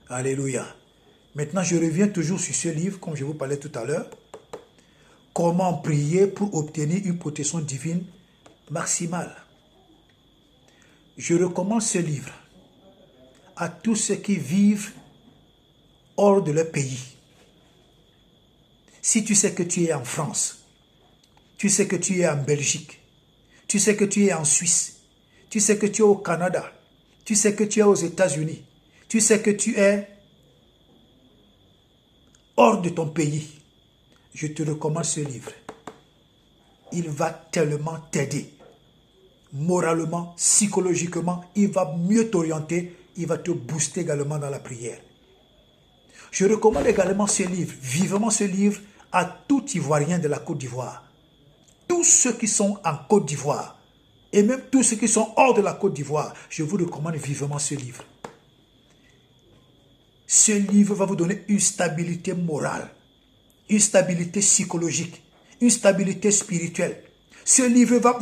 Alléluia. Maintenant, je reviens toujours sur ce livre, comme je vous parlais tout à l'heure. Comment prier pour obtenir une protection divine maximale. Je recommande ce livre à tous ceux qui vivent hors de leur pays. Si tu sais que tu es en France, tu sais que tu es en Belgique, tu sais que tu es en Suisse, tu sais que tu es au Canada, tu sais que tu es aux États-Unis, tu sais que tu es hors de ton pays, je te recommande ce livre. Il va tellement t'aider. Moralement, psychologiquement, il va mieux t'orienter, il va te booster également dans la prière. Je recommande également ce livre, vivement ce livre, à tout Ivoirien de la Côte d'Ivoire. Tous ceux qui sont en Côte d'Ivoire, et même tous ceux qui sont hors de la Côte d'Ivoire, je vous recommande vivement ce livre. Ce livre va vous donner une stabilité morale, une stabilité psychologique, une stabilité spirituelle. Ce livre va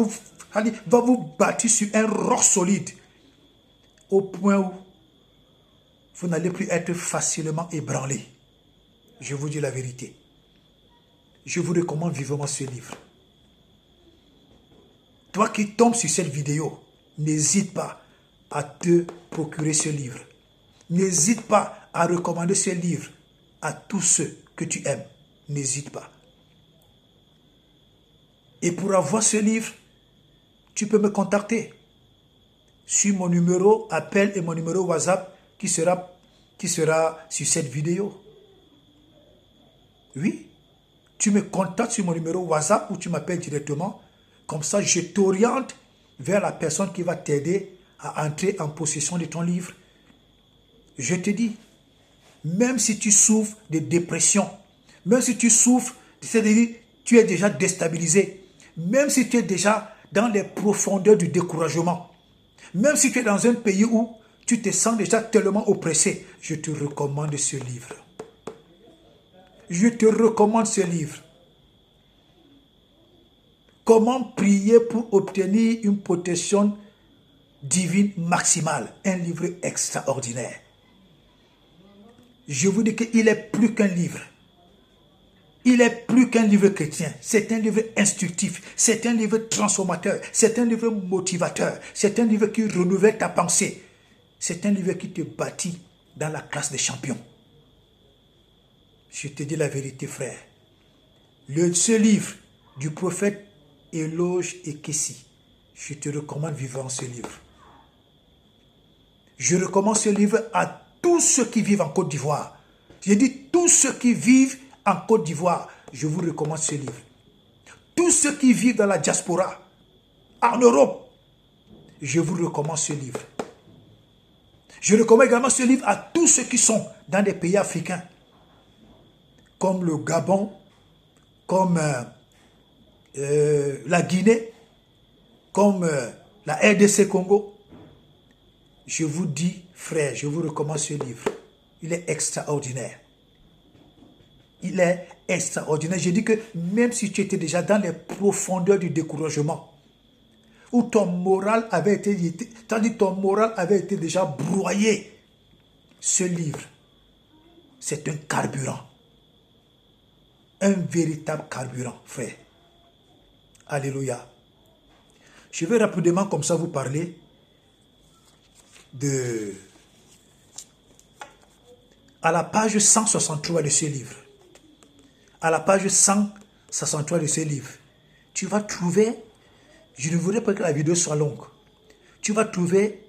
vous bâtir sur un roc solide, au point où vous n'allez plus être facilement ébranlé. Je vous dis la vérité. Je vous recommande vivement ce livre. Toi qui tombes sur cette vidéo, n'hésite pas à te procurer ce livre. N'hésite pas à recommander ce livre à tous ceux que tu aimes. N'hésite pas. Et pour avoir ce livre, tu peux me contacter sur mon numéro appel et mon numéro WhatsApp qui sera sur cette vidéo. Oui, tu me contactes sur mon numéro WhatsApp ou tu m'appelles directement. Comme ça, je t'oriente vers la personne qui va t'aider à entrer en possession de ton livre. Je te dis, même si tu souffres de dépression, même si tu souffres, c'est-à-dire tu es déjà déstabilisé, même si tu es déjà dans les profondeurs du découragement, même si tu es dans un pays où tu te sens déjà tellement oppressé, je te recommande ce livre. Je te recommande ce livre. Comment prier pour obtenir une protection divine maximale. Un livre extraordinaire. Je vous dis qu'il est plus qu'un livre. Il est plus qu'un livre chrétien. C'est un livre instructif. C'est un livre transformateur. C'est un livre motivateur. C'est un livre qui renouvelle ta pensée. C'est un livre qui te bâtit dans la classe des champions. Je te dis la vérité, frère. Ce livre du prophète Éloge et Kessie, je te recommande vivant ce livre. Je recommande ce livre à tous ceux qui vivent en Côte d'Ivoire. Je dis tous ceux qui vivent en Côte d'Ivoire, je vous recommande ce livre. Tous ceux qui vivent dans la diaspora, en Europe, je vous recommande ce livre. Je recommande également ce livre à tous ceux qui sont dans des pays africains, comme le Gabon, comme la Guinée, comme la RDC Congo. Je vous dis, frère, je vous recommande ce livre. Il est extraordinaire. Il est extraordinaire. Je dis que même si tu étais déjà dans les profondeurs du découragement, où ton moral avait été déjà broyé, ce livre, c'est un carburant. Un véritable carburant, frère. Alléluia. Je vais rapidement comme ça vous parler à la page 163 de ce livre. À la page 163 de ce livre, tu vas trouver, je ne voudrais pas que la vidéo soit longue, tu vas trouver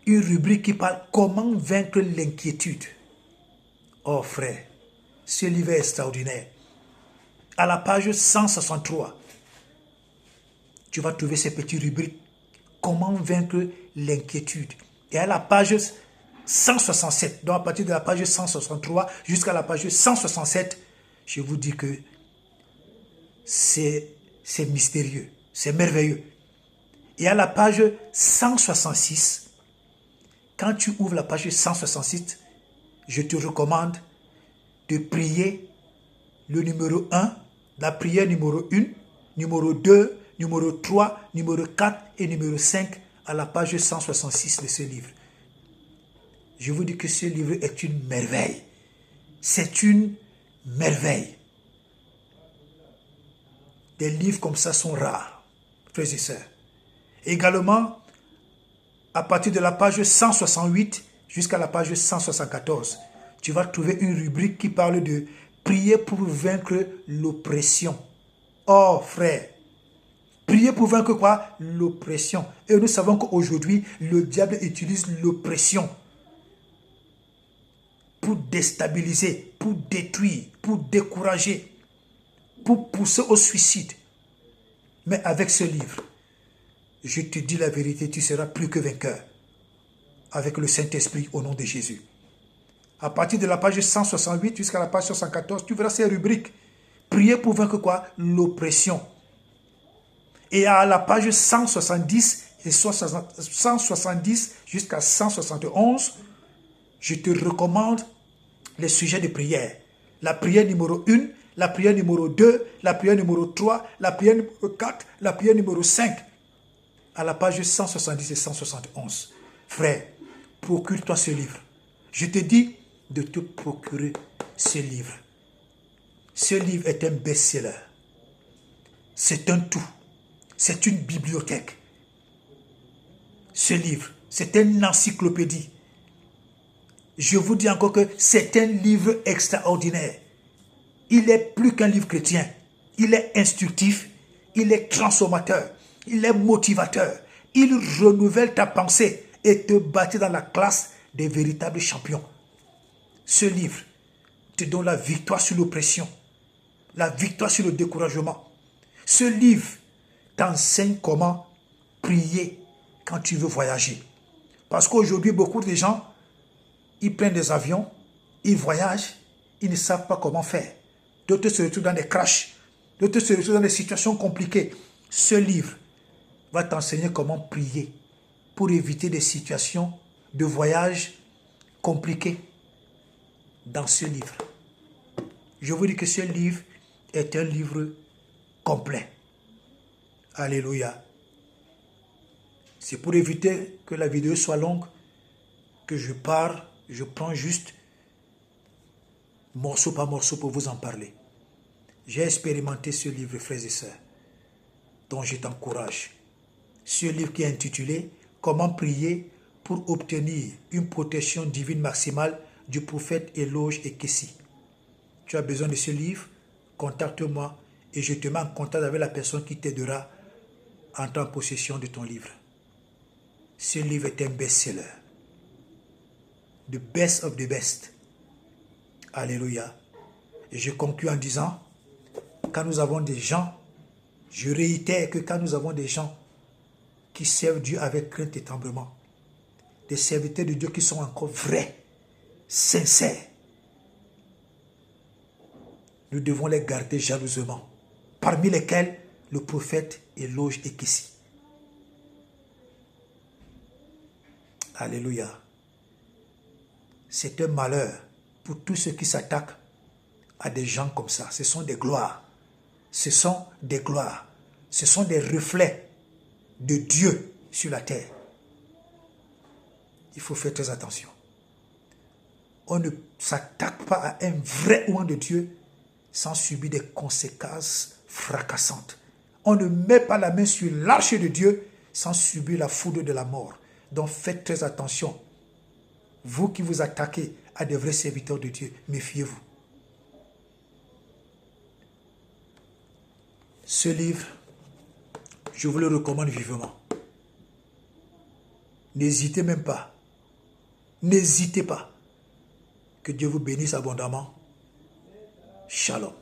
une rubrique qui parle comment vaincre l'inquiétude. Oh frère, ce livre est extraordinaire. À la page 163, tu vas trouver ces petites rubriques. Comment vaincre l'inquiétude. Et à la page 167, donc à partir de la page 163 jusqu'à la page 167, je vous dis que c'est mystérieux, c'est merveilleux. Et à la page 166, quand tu ouvres la page 166, je te recommande de prier le numéro 1, la prière numéro 1, numéro 2, numéro 3, numéro 4 et numéro 5 à la page 166 de ce livre. Je vous dis que ce livre est une merveille. C'est une merveille. Des livres comme ça sont rares, frères et sœurs. Également, à partir de la page 168 jusqu'à la page 174, tu vas trouver une rubrique qui parle de prier pour vaincre l'oppression. Oh frère, prier pour vaincre quoi? L'oppression. Et nous savons qu'aujourd'hui, le diable utilise l'oppression pour déstabiliser, pour détruire, pour décourager, pour pousser au suicide. Mais avec ce livre, je te dis la vérité, tu seras plus que vainqueur. Avec le Saint-Esprit au nom de Jésus. À partir de la page 168 jusqu'à la page 114, tu verras ces rubriques. Prier pour vaincre quoi? L'oppression. Et à la page 170 et 170 jusqu'à 171, je te recommande les sujets de prière. La prière numéro 1, la prière numéro 2, la prière numéro 3, la prière numéro 4, la prière numéro 5. À la page 170 et 171. Frère, procure-toi ce livre. Je te dis de te procurer ce livre. Ce livre est un best-seller. C'est un tout. C'est une bibliothèque. Ce livre, c'est une encyclopédie. Je vous dis encore que c'est un livre extraordinaire. Il est plus qu'un livre chrétien. Il est instructif, il est transformateur, il est motivateur. Il renouvelle ta pensée et te bâtit dans la classe des véritables champions. Ce livre te donne la victoire sur l'oppression, la victoire sur le découragement. Ce livre t'enseigne comment prier quand tu veux voyager. Parce qu'aujourd'hui, beaucoup de gens, ils prennent des avions, ils voyagent, ils ne savent pas comment faire. D'autres se retrouvent dans des crashs, d'autres se retrouvent dans des situations compliquées. Ce livre va t'enseigner comment prier pour éviter des situations de voyage compliquées. Dans ce livre, je vous dis que ce livre est un livre complet. Alléluia. C'est pour éviter que la vidéo soit longue que je prends juste morceau par morceau pour vous en parler. J'ai expérimenté ce livre, frères et sœurs, dont je t'encourage. Ce livre qui est intitulé « Comment prier pour obtenir une protection divine maximale du prophète Éloge et Kessie ». Tu as besoin de ce livre, contacte-moi et je te mets en contact avec la personne qui t'aidera à entrer en possession de ton livre. Ce livre est un best-seller. The best of the best. Alléluia. Et je conclue en disant, quand nous avons des gens, je réitère que quand nous avons des gens qui servent Dieu avec crainte et tremblement, des serviteurs de Dieu qui sont encore vrais, sincères, nous devons les garder jalousement, parmi lesquels le prophète Éloge et Kessie. Alléluia. C'est un malheur pour tous ceux qui s'attaquent à des gens comme ça. Ce sont des gloires. Ce sont des gloires. Ce sont des reflets de Dieu sur la terre. Il faut faire très attention. On ne s'attaque pas à un vrai oint de Dieu sans subir des conséquences fracassantes. On ne met pas la main sur l'arche de Dieu sans subir la foudre de la mort. Donc faites très attention. Vous qui vous attaquez à des vrais serviteurs de Dieu, méfiez-vous. Ce livre, je vous le recommande vivement. N'hésitez même pas. N'hésitez pas. Que Dieu vous bénisse abondamment. Shalom.